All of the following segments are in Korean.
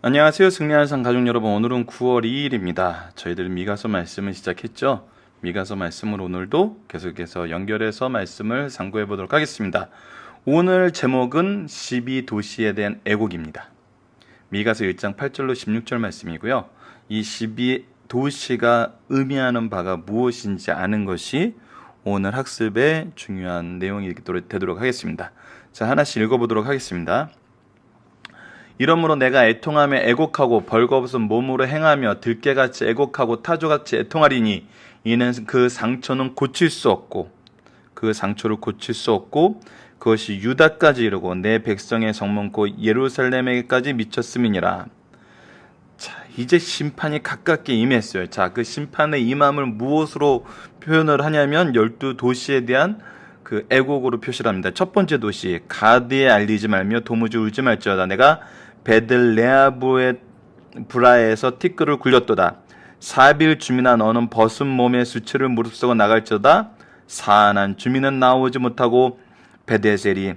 안녕하세요. 승리한상 가족 여러분. 오늘은 9월 2일입니다. 저희들 미가서 말씀을 시작했죠. 미가서 말씀을 오늘도 계속해서 연결해서 말씀을 상고해 보도록 하겠습니다. 오늘 제목은 12도시에 대한 애곡입니다. 미가서 1장 8절로 16절 말씀이고요. 이 12도시가 의미하는 바가 무엇인지 아는 것이 오늘 학습의 중요한 내용이 되도록 하겠습니다. 자, 하나씩 읽어보도록 하겠습니다. 이러므로 내가 애통하며 애곡하고 벌거벗은 몸으로 행하며 들깨같이 애곡하고 타조같이 애통하리니 이는 그 상처는 고칠 수 없고 그 상처를 고칠 수 없고 그것이 유다까지 이르고 내 백성의 성문 곧 예루살렘에까지 미쳤음이니라. 자, 이제 심판이 가깝게 임했어요. 자, 그 심판의 임함을 무엇으로 표현을 하냐면 12도시에 대한 그 애곡으로 표시를 합니다. 첫 번째 도시 가드에 알리지 말며 도무지 울지 말지어다. 내가 베들레아브의 브라에서 티끌을 굴렸도다. 사빌 주민아 너는 벗은 몸에 수치를 무릅쓰고 나갈지어다. 사안한 주민은 나오지 못하고 베데셀이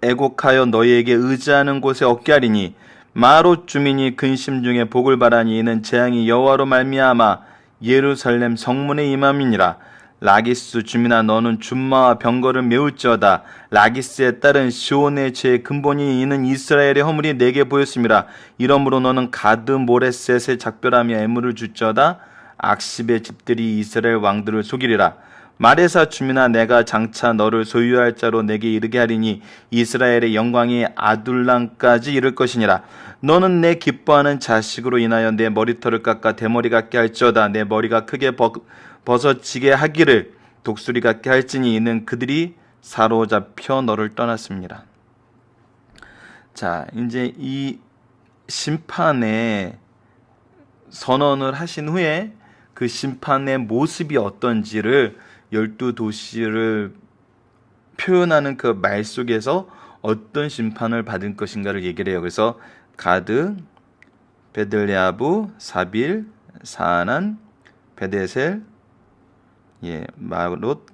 애곡하여 너희에게 의지하는 곳에 얻게 하리니 마롯 주민이 근심 중에 복을 바라니 이는 재앙이 여호와로 말미암아 예루살렘 성문에 임함이니라. 라기스 주민아 너는 준마와 병거를 메울지어다. 라기스에 따른 시온의 죄의 근본이 이는 이스라엘의 허물이 내게 보였음이라. 이러므로 너는 가드 모레셋에 작별하며 애물을 줄지어다. 악십의 집들이 이스라엘 왕들을 속이리라. 마레사 주민아 내가 장차 너를 소유할 자로 내게 이르게 하리니 이스라엘의 영광이 아둘람까지 이를 것이니라. 너는 내 기뻐하는 자식으로 인하여 내 머리털을 깎아 대머리 같게 할지어다. 내 머리가 크게 벗어지게 하기를 독수리 같게 할지니 이는 그들이 사로잡혀 너를 떠났습니다. 자, 이제 이 심판의 선언을 하신 후에 그 심판의 모습이 어떤지를 12도시를 표현하는 그 말 속에서 어떤 심판을 받을 것인가를 얘기를 해요. 그래서 가드, 베들레아브, 사빌, 사안, 베데셀, 마롯,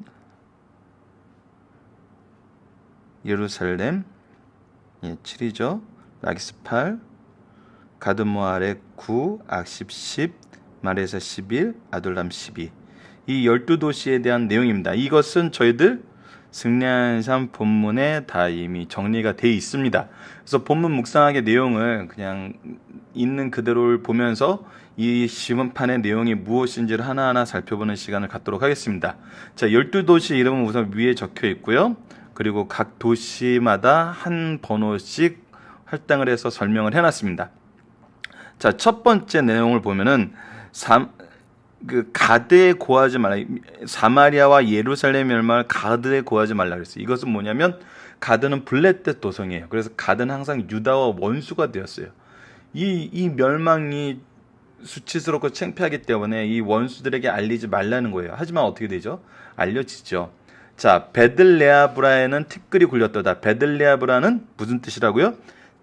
예루살렘, 7이죠. 라기스 8, 가드모아레 9, 악십 10, 마레사 11, 아둘람 12. 이 12도시에 대한 내용입니다. 이것은 저희들 승리한산 본문에 다 이미 정리가 되어 있습니다. 그래서 본문 묵상하게 내용을 그냥 있는 그대로를 보면서 이 심판의 내용이 무엇인지를 하나하나 살펴보는 시간을 갖도록 하겠습니다. 자, 12도시 이름은 우선 위에 적혀 있고요. 그리고 각 도시마다 한 번호씩 할당을 해서 설명을 해놨습니다. 자, 첫 번째 내용을 보면은 가드에 고하지 말라. 사마리아와 예루살렘 멸망을 가드에 고하지 말라 그랬어요. 이것은 뭐냐면 가드는 블레셋 도성이에요. 그래서 가드는 항상 유다와 원수가 되었어요. 이 멸망이 수치스럽고 창피하기 때문에 이 원수들에게 알리지 말라는 거예요. 하지만 어떻게 되죠? 알려지죠. 자, 베들레아브라에는 티끌이 굴렸도다. 베들레아브라는 무슨 뜻이라고요?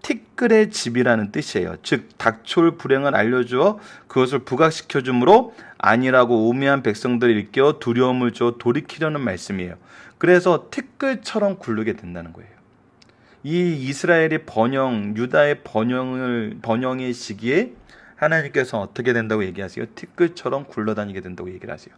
티끌의 집이라는 뜻이에요. 즉 닥쳐올 불행을 알려주어 그것을 부각시켜 주므로 아니라고 우매한 백성들을 일깨워 두려움을 줘 돌이키려는 말씀이에요. 그래서 티끌처럼 굴르게 된다는 거예요. 이 이스라엘의 번영, 유다의 번영의 시기에 하나님께서 어떻게 된다고 얘기하세요? 티끌처럼 굴러다니게 된다고 얘기를 하세요.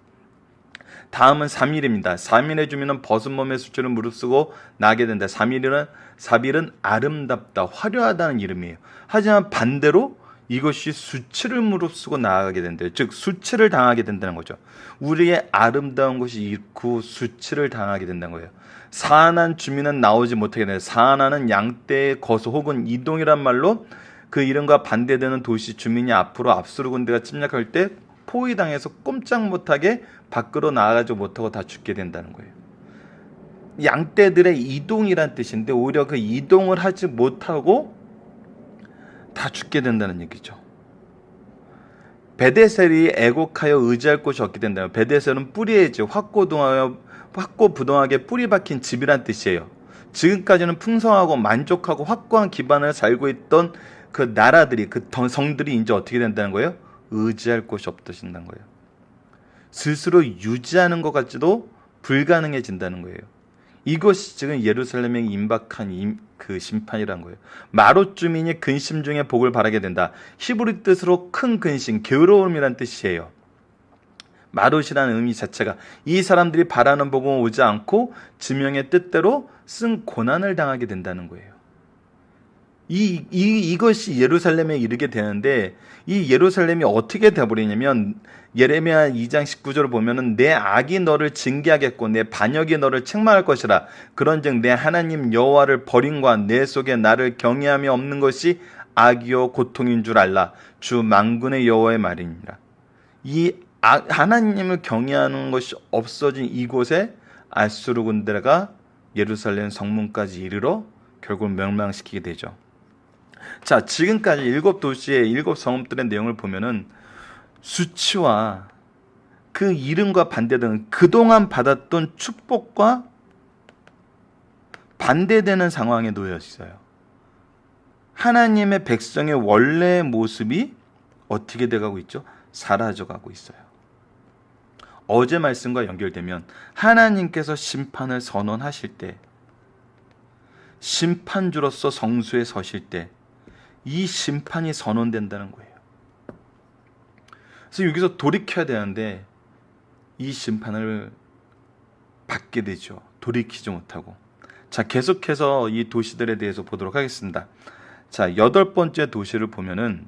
다음은 사밀입니다. 사밀의 주민은 벗은 몸에 수치를 무릅쓰고 나게 된다. 사빌은 아름답다, 화려하다는 이름이에요. 하지만 반대로 이것이 수치를 무릅쓰고 나아가게 된대요. 즉 수치를 당하게 된다는 거죠. 우리의 아름다운 것이 잃고 수치를 당하게 된다는 거예요. 사안한 주민은 나오지 못하게 된다. 사안하는 양떼의 거소 혹은 이동이란 말로 그 이름과 반대되는 도시 주민이 앞으로 군대가 침략할 때 포위당해서 꼼짝 못하게 밖으로 나가지 못하고 다 죽게 된다는 거예요. 양떼들의 이동이란 뜻인데 오히려 그 이동을 하지 못하고 다 죽게 된다는 얘기죠. 베데셀이 애곡하여 의지할 곳이 없게 된다. 베데셀은 뿌리의 집, 확고부동하게 뿌리 박힌 집이란 뜻이에요. 지금까지는 풍성하고 만족하고 확고한 기반을 살고 있던 그 나라들이, 그 성들이 이제 어떻게 된다는 거예요? 의지할 곳이 없어진다는 거예요. 스스로 유지하는 것 같지도 불가능해진다는 거예요. 이것이 지금 예루살렘에 임박한 그 심판이란 거예요. 마롯 주민이 근심 중에 복을 바라게 된다. 히브리 뜻으로 큰 근심, 괴로움이란 뜻이에요. 마롯이라는 의미 자체가 이 사람들이 바라는 복은 오지 않고 지명의 뜻대로 쓴 고난을 당하게 된다는 거예요. 이것이 예루살렘에 이르게 되는데 이 예루살렘이 어떻게 되어버리냐면 예레미야 2장 19절을 보면은 내 악이 너를 징계하겠고 내 반역이 너를 책망할 것이라. 그런즉 내 하나님 여호와를 버림과 내 속에 나를 경외함이 없는 것이 악이요 고통인 줄 알라. 주 만군의 여호와의 말이니라. 하나님을 경외하는 것이 없어진 이곳에 아수르 군대가 예루살렘 성문까지 이르러 결국 멸망시키게 되죠. 자, 지금까지 7도시의 7성읍들의 내용을 보면은 수치와 그 이름과 반대되는 그동안 받았던 축복과 반대되는 상황에 놓여 있어요. 하나님의 백성의 원래의 모습이 어떻게 돼가고 있죠? 사라져가고 있어요. 어제 말씀과 연결되면 하나님께서 심판을 선언하실 때, 심판주로서 성수에 서실 때 이 심판이 선언된다는 거예요. 그래서 여기서 돌이켜야 되는데 이 심판을 받게 되죠. 돌이키지 못하고. 자, 계속해서 이 도시들에 대해서 보도록 하겠습니다. 자, 8번째 도시를 보면은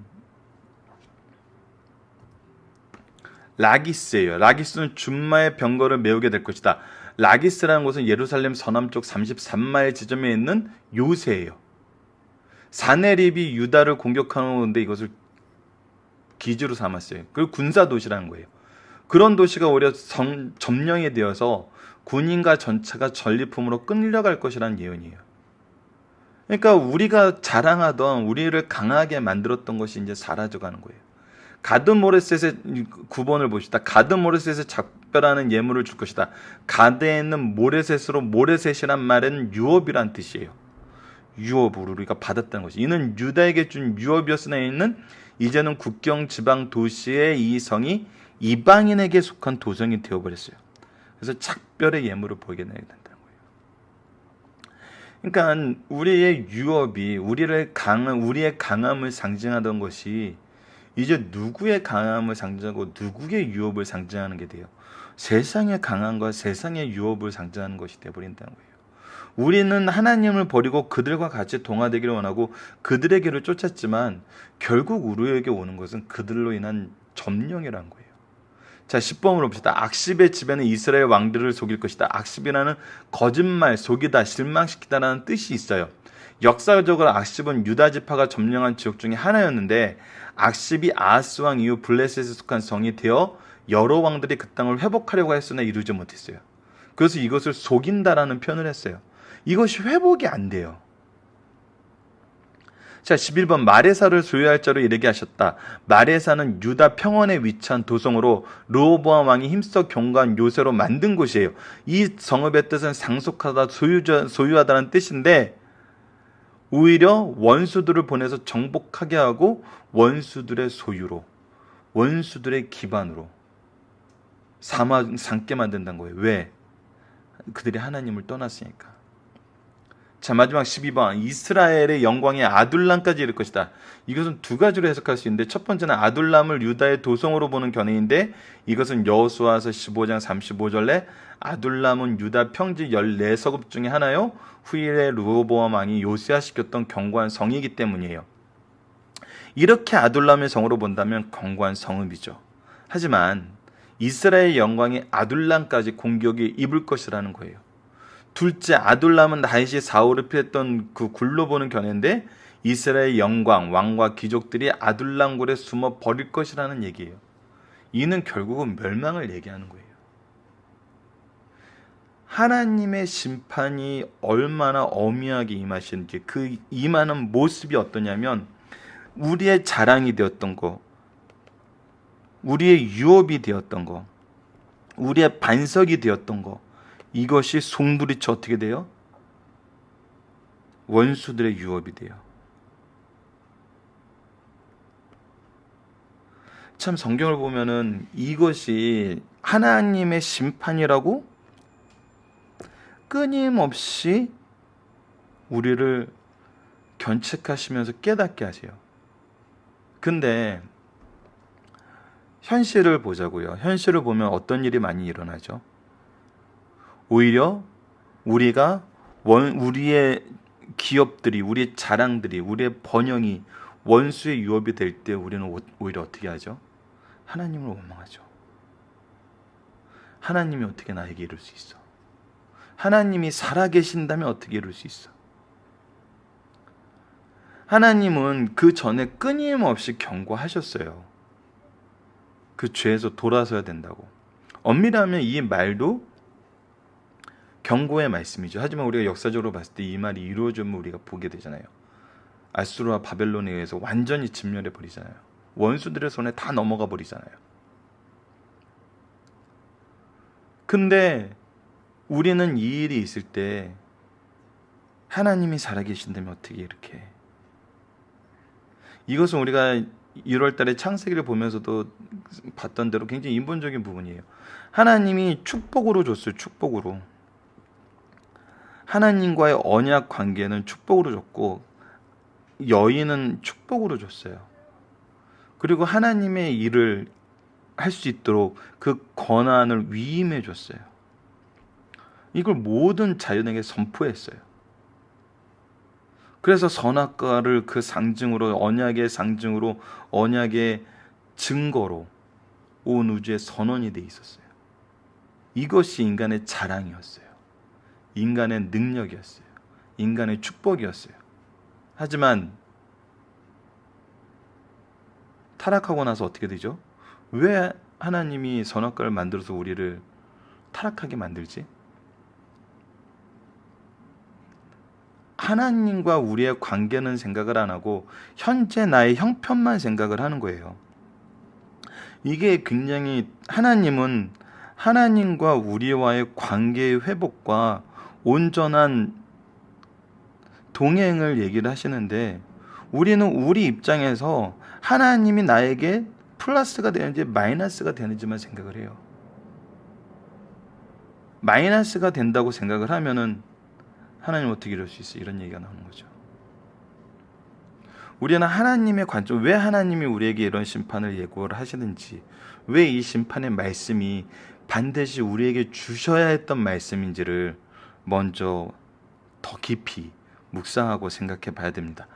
라기스예요. 라기스는 준마의 병거를 메우게 될 것이다. 라기스라는 곳은 예루살렘 서남쪽 33마일 지점에 있는 요새예요. 사네립이 유다를 공격하는데 이것을 기지로 삼았어요. 그리고 군사 도시라는 거예요. 그런 도시가 오히려 점령이 되어서 군인과 전차가 전리품으로 끌려갈 것이라는 예언이에요. 그러니까 우리가 자랑하던 우리를 강하게 만들었던 것이 이제 사라져가는 거예요. 가드모레셋의 9번을 보시다. 가드모레셋의 작별하는 예물을 줄 것이다. 가드에 있는 모레셋으로 모레셋이란 말은 유업이란 뜻이에요. 유업을 우리가 받았다는 것이. 이는 유다에게 준 유업이었으나 이제는 국경 지방 도시의 이 성이 이방인에게 속한 도성이 되어버렸어요. 그래서 작별의 예물을 보이게 된다는 거예요. 그러니까 우리의 유업이 우리의 강함을 상징하던 것이 이제 누구의 강함을 상징하고 누구의 유업을 상징하는 게 돼요. 세상의 강함과 세상의 유업을 상징하는 것이 되어버린다는 거예요. 우리는 하나님을 버리고 그들과 같이 동화되기를 원하고 그들에게를 쫓았지만 결국 우리에게 오는 것은 그들로 인한 점령이라는 거예요. 자, 10번으로 봅시다. 악십의 집에는 이스라엘 왕들을 속일 것이다. 악십이라는 거짓말, 속이다, 실망시키다라는 뜻이 있어요. 역사적으로 악십은 유다 지파가 점령한 지역 중에 하나였는데 악십이 아하스 왕 이후 블레셋에 속한 성이 되어 여러 왕들이 그 땅을 회복하려고 했으나 이루지 못했어요. 그래서 이것을 속인다라는 표현을 했어요. 이것이 회복이 안 돼요. 자, 11번 마레사를 소유할 자로 이르게 하셨다. 마레사는 유다 평원에 위치한 도성으로 르호보암 왕이 힘써 경고한 요새로 만든 곳이에요. 이 성읍의 뜻은 상속하다, 소유하다는 뜻인데 오히려 원수들을 보내서 정복하게 하고 원수들의 소유로, 원수들의 기반으로 삼게 만든다는 거예요. 왜? 그들이 하나님을 떠났으니까. 자, 마지막 12번 이스라엘의 영광이 아둘람까지 이를 것이다. 이것은 두 가지로 해석할 수 있는데 첫 번째는 아둘람을 유다의 도성으로 보는 견해인데 이것은 여호수아서 15장 35절에 아둘람은 유다 평지 14서급 중에 하나요. 후일에 르호보암 왕이 요새화시켰던 견고한 성이기 때문이에요. 이렇게 아둘람의 성으로 본다면 견고한 성읍이죠. 하지만 이스라엘의 영광이 아둘람까지 공격이 입을 것이라는 거예요. 둘째, 아둘람은 다윗이 사울을 피했던 그 굴로 보는 견해인데 이스라엘의 영광, 왕과 귀족들이 아둘람 굴에 숨어 버릴 것이라는 얘기예요. 이는 결국은 멸망을 얘기하는 거예요. 하나님의 심판이 얼마나 엄미하게 임하시는지 그 임하는 모습이 어떠냐면 우리의 자랑이 되었던 거, 우리의 유업이 되었던 거, 우리의 반석이 되었던 거, 이것이 송두리째 어떻게 돼요? 원수들의 유업이 돼요. 참 성경을 보면은 이것이 하나님의 심판이라고 끊임없이 우리를 견책하시면서 깨닫게 하세요. 근데 현실을 보자고요. 현실을 보면 어떤 일이 많이 일어나죠? 오히려 우리가 우리의 기업들이, 우리의 자랑들이, 우리의 번영이 원수의 유업이 될 때 우리는 오히려 어떻게 하죠? 하나님을 원망하죠. 하나님이 어떻게 나에게 이룰 수 있어? 하나님이 살아계신다면 어떻게 이룰 수 있어? 하나님은 그 전에 끊임없이 경고하셨어요. 그 죄에서 돌아서야 된다고. 엄밀히 하면 이 말도 경고의 말씀이죠. 하지만 우리가 역사적으로 봤을 때 이 말이 이루어지면 우리가 보게 되잖아요. 아수르와 바벨론에 의해서 완전히 진멸해 버리잖아요. 원수들의 손에 다 넘어가 버리잖아요. 근데 우리는 이 일이 있을 때 하나님이 살아계신다면 어떻게 이렇게 해? 이것은 우리가 1월 달에 창세기를 보면서도 봤던 대로 굉장히 인본적인 부분이에요. 하나님이 축복으로 줬어요. 축복으로. 하나님과의 언약 관계는 축복으로 줬고 여인은 축복으로 줬어요. 그리고 하나님의 일을 할 수 있도록 그 권한을 위임해 줬어요. 이걸 모든 자연에게 선포했어요. 그래서 선악과를 그 상징으로, 언약의 상징으로, 언약의 증거로 온 우주에 선언이 돼 있었어요. 이것이 인간의 자랑이었어요. 인간의 능력이었어요. 인간의 축복이었어요. 하지만 타락하고 나서 어떻게 되죠? 왜 하나님이 선악과를 만들어서 우리를 타락하게 만들지? 하나님과 우리의 관계는 생각을 안 하고 현재 나의 형편만 생각을 하는 거예요. 이게 굉장히, 하나님은 하나님과 우리와의 관계의 회복과 온전한 동행을 얘기를 하시는데 우리는 우리 입장에서 하나님이 나에게 플러스가 되는지 마이너스가 되는지만 생각을 해요. 마이너스가 된다고 생각을 하면은 하나님 어떻게 이럴 수 있어? 이런 얘기가 나오는 거죠. 우리는 하나님의 관점, 왜 하나님이 우리에게 이런 심판을 예고를 하시는지, 왜 이 심판의 말씀이 반드시 우리에게 주셔야 했던 말씀인지를 먼저 더 깊이 묵상하고 생각해 봐야 됩니다.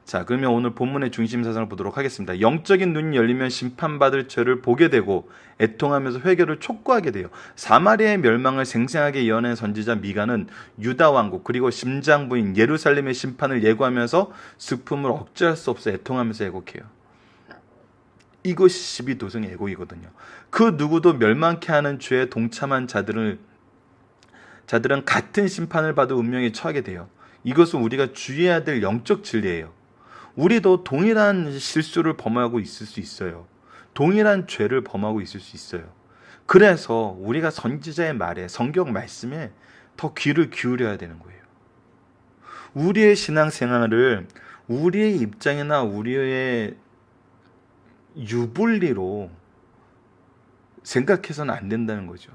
자, 그러면 오늘 본문의 중심 사상을 보도록 하겠습니다. 영적인 눈이 열리면 심판받을 죄를 보게 되고 애통하면서 회개를 촉구하게 돼요. 사마리아의 멸망을 생생하게 예언한 선지자 미가는 유다 왕국 그리고 심장부인 예루살렘의 심판을 예고하면서 슬픔을 억제할 수 없어 애통하면서 애곡해요. 이것이 12도성의 애곡이거든요. 그 누구도 멸망케 하는 죄에 동참한 자들은 같은 심판을 받을 운명에 처하게 돼요. 이것은 우리가 주의해야 될 영적 진리예요. 우리도 동일한 실수를 범하고 있을 수 있어요. 동일한 죄를 범하고 있을 수 있어요. 그래서 우리가 선지자의 말에, 성경 말씀에 더 귀를 기울여야 되는 거예요. 우리의 신앙생활을 우리의 입장이나 우리의 유불리로 생각해서는 안 된다는 거죠.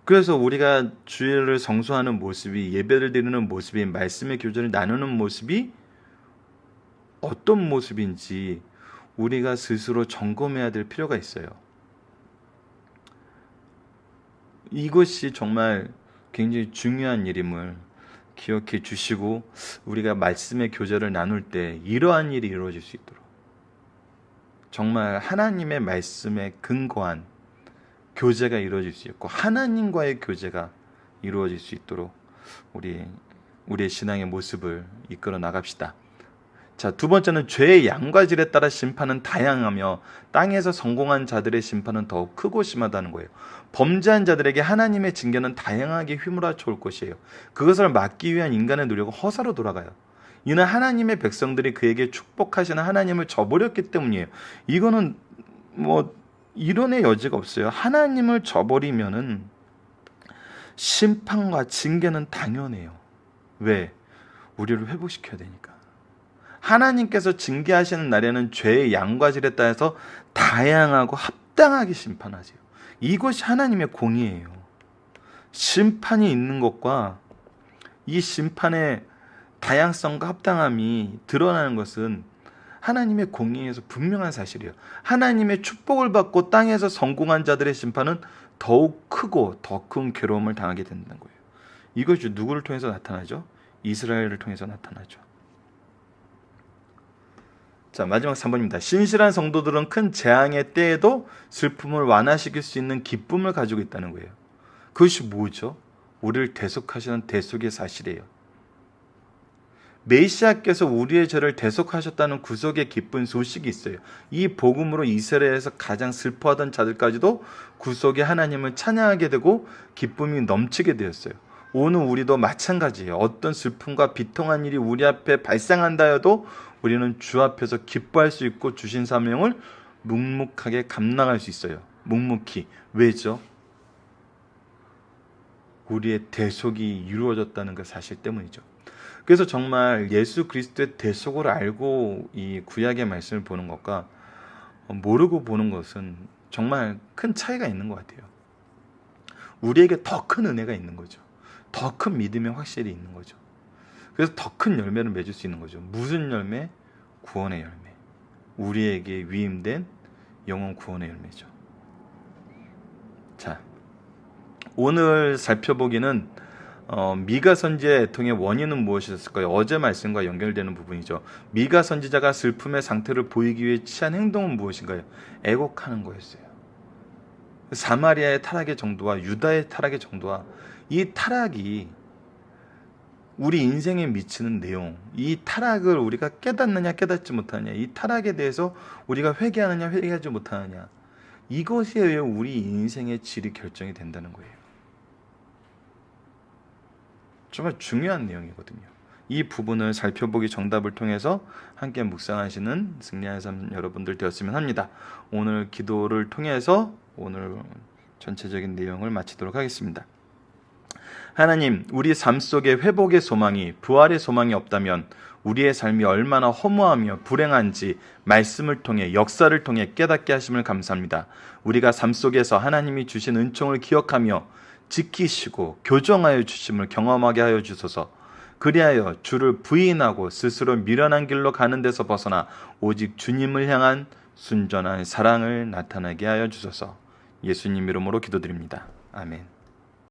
그래서 우리가 주일을 성수하는 모습이, 예배를 드리는 모습이, 말씀의 교제를 나누는 모습이 어떤 모습인지 우리가 스스로 점검해야 될 필요가 있어요. 이것이 정말 굉장히 중요한 일임을 기억해 주시고 우리가 말씀의 교제를 나눌 때 이러한 일이 이루어질 수 있도록 정말 하나님의 말씀에 근거한 교제가 이루어질 수 있고 하나님과의 교제가 이루어질 수 있도록 우리의 신앙의 모습을 이끌어 나갑시다. 자, 두 번째는 죄의 양과 질에 따라 심판은 다양하며 땅에서 성공한 자들의 심판은 더욱 크고 심하다는 거예요. 범죄한 자들에게 하나님의 징계는 다양하게 휘몰아쳐 올 것이에요. 그것을 막기 위한 인간의 노력은 허사로 돌아가요. 이는 하나님의 백성들이 그에게 축복하시는 하나님을 저버렸기 때문이에요. 이거는 이론의 여지가 없어요. 하나님을 저버리면은 심판과 징계는 당연해요. 왜? 우리를 회복시켜야 되니까. 하나님께서 징계하시는 날에는 죄의 양과 질에 따라서 다양하고 합당하게 심판하세요. 이것이 하나님의 공의예요. 심판이 있는 것과 이 심판의 다양성과 합당함이 드러나는 것은 하나님의 공의에서 분명한 사실이에요. 하나님의 축복을 받고 땅에서 성공한 자들의 심판은 더욱 크고 더 큰 괴로움을 당하게 된다는 거예요. 이것이 누구를 통해서 나타나죠? 이스라엘을 통해서 나타나죠. 자, 마지막 3번입니다. 신실한 성도들은 큰 재앙의 때에도 슬픔을 완화시킬 수 있는 기쁨을 가지고 있다는 거예요. 그것이 뭐죠? 우리를 대속하시는 대속의 사실이에요. 메시아께서 우리의 죄를 대속하셨다는 구속의 기쁜 소식이 있어요. 이 복음으로 이스라엘에서 가장 슬퍼하던 자들까지도 구속의 하나님을 찬양하게 되고 기쁨이 넘치게 되었어요. 오늘 우리도 마찬가지예요. 어떤 슬픔과 비통한 일이 우리 앞에 발생한다 해도 우리는 주 앞에서 기뻐할 수 있고 주신 사명을 묵묵하게 감당할 수 있어요. 묵묵히. 왜죠? 우리의 대속이 이루어졌다는 그 사실 때문이죠. 그래서 정말 예수 그리스도의 대속을 알고 이 구약의 말씀을 보는 것과 모르고 보는 것은 정말 큰 차이가 있는 것 같아요. 우리에게 더 큰 은혜가 있는 거죠. 더 큰 믿음이 확실히 있는 거죠. 그래서 더 큰 열매를 맺을 수 있는 거죠. 무슨 열매? 구원의 열매. 우리에게 위임된 영원 구원의 열매죠. 자, 오늘 살펴보기는 미가 선지자의 애통의 원인은 무엇이었을까요? 어제 말씀과 연결되는 부분이죠. 미가 선지자가 슬픔의 상태를 보이기 위해 취한 행동은 무엇인가요? 애곡하는 거였어요. 사마리아의 타락의 정도와 유다의 타락의 정도와 이 타락이 우리 인생에 미치는 내용, 이 타락을 우리가 깨닫느냐 깨닫지 못하느냐, 이 타락에 대해서 우리가 회개하느냐 회개하지 못하느냐, 이것에 의해 우리 인생의 질이 결정이 된다는 거예요. 정말 중요한 내용이거든요. 이 부분을 살펴보기 정답을 통해서 함께 묵상하시는 승리하는 삶 여러분들 되었으면 합니다. 오늘 기도를 통해서 오늘 전체적인 내용을 마치도록 하겠습니다. 하나님, 우리 삶 속에 회복의 소망이, 부활의 소망이 없다면 우리의 삶이 얼마나 허무하며 불행한지 말씀을 통해, 역사를 통해 깨닫게 하심을 감사합니다. 우리가 삶 속에서 하나님이 주신 은총을 기억하며 지키시고 교정하여 주심을 경험하게 하여 주소서. 그리하여 주를 부인하고 스스로 미련한 길로 가는 데서 벗어나 오직 주님을 향한 순전한 사랑을 나타나게 하여 주소서. 예수님 이름으로 기도드립니다. 아멘.